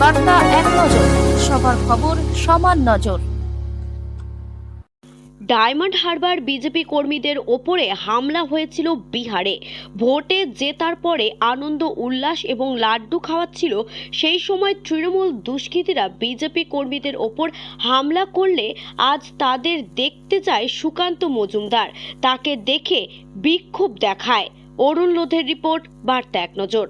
বার্তা এক নজর, সবার খবর সমান নজর। ডায়মন্ড হারবার বিজেপি কর্মীদের ওপরে হামলা হয়েছিল বিহারে। ভোটে জেতার পরে আনন্দ উল্লাস এবং লাড্ডু খাওয়াচ্ছিল, সেই সময় তৃণমূল দুষ্কৃতীরা বিজেপি কর্মীদের ওপর হামলা করলে আজ তাদের দেখতে যায় সুকান্ত মজুমদার। তাকে দেখে বিক্ষোভ দেখায়। অরুণ লোধের রিপোর্ট, বার্তা এক নজর।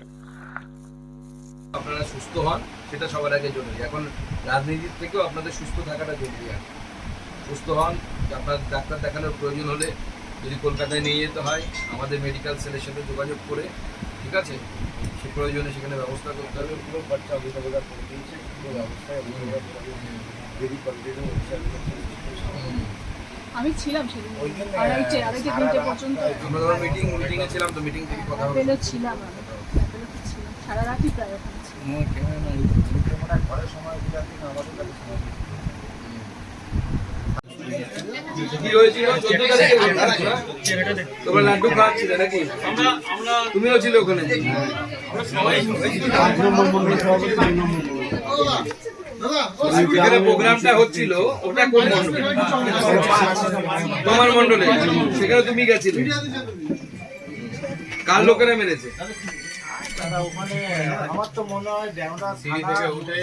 আপনারা সুস্থ হন, সেটা সবার আগে জরুরি। এখন রাজনীতির থেকেও আপনাদের সুস্থ থাকাটা জরুরি। আর সুস্থ হন, আপনার ডাক্তার দেখানোর প্রয়োজন হলে যদি কলকাতায় নিয়ে যেতে হয় আমাদের মেডিকেল সেলের সাথে যোগাযোগ করে, ঠিক আছে, সে প্রয়োজনে সেখানে ব্যবস্থা করতে হবে। পুরো খরচা অভিভাবকরা করে দিয়েছে, পুরো ব্যবস্থায় আমি ছিলাম সেদিন আড়াইটে তিনটে পর্যন্ত আমরা ধরো মিটিংয়ে ছিলাম, তো মিটিং থেকে কথা বলে ছিলাম, আমি ছিলাম সারা রাতই প্রায় ওখানে ছিলাম। কি হয়েছিল 14 তারিখে? তোমরা লাড্ডু খাওয়াচ্ছিলে নাকি? তুমিও ছিল ওখানে? যেখানে প্রোগ্রামটা হচ্ছিল ওটা কোন মন্ডলে? তোমার মন্ডলে। সেখানে তুমি গেছিলে। কার লোকেরা মেরেছে? আমার তো মনে হয়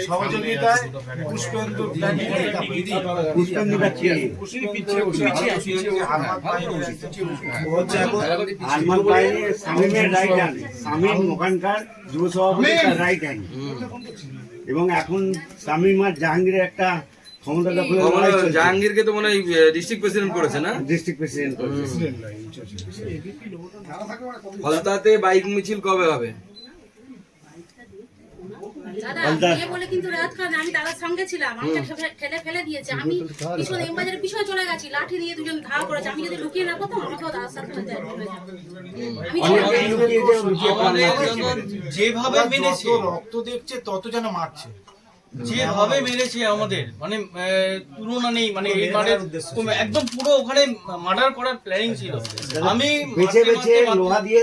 সহযোগিতায় যুব সভাপতি রাইট হ্যান্ড, এবং এখন শামীম আর জাহাঙ্গীরের একটা ক্ষমতা দখল। জাহাঙ্গীরকে তো মনে হয় ডিস্ট্রিক্ট প্রেসিডেন্ট করেছে না? ডিস্ট্রিক্ট প্রেসিডেন্ট ফলতাতে বাইক মিছিল কবে হবে? বলে কিন্তু রাত খাবে, আমি দাদার সঙ্গে ছিলাম, আমি ঠেলে ফেলে দিয়েছে, আমি পিছনে এমবাজারের পিছনে চলে গেছি, লাঠি দিয়ে দুজন ঘা করেছে, আমি যদি লুকিয়ে না করতাম আমাকেও দাদার সাথে যেভাবে মেরেছে, রক্ত দেখছে তত যেন মারছে, যেভাবে মেরেছে আমাদের মানে তুলনা নেই। মানে এই একদম পুরো ওখানে মার্ডার করার প্ল্যানিং ছিল। আমি বেছে বেছে লোহা দিয়ে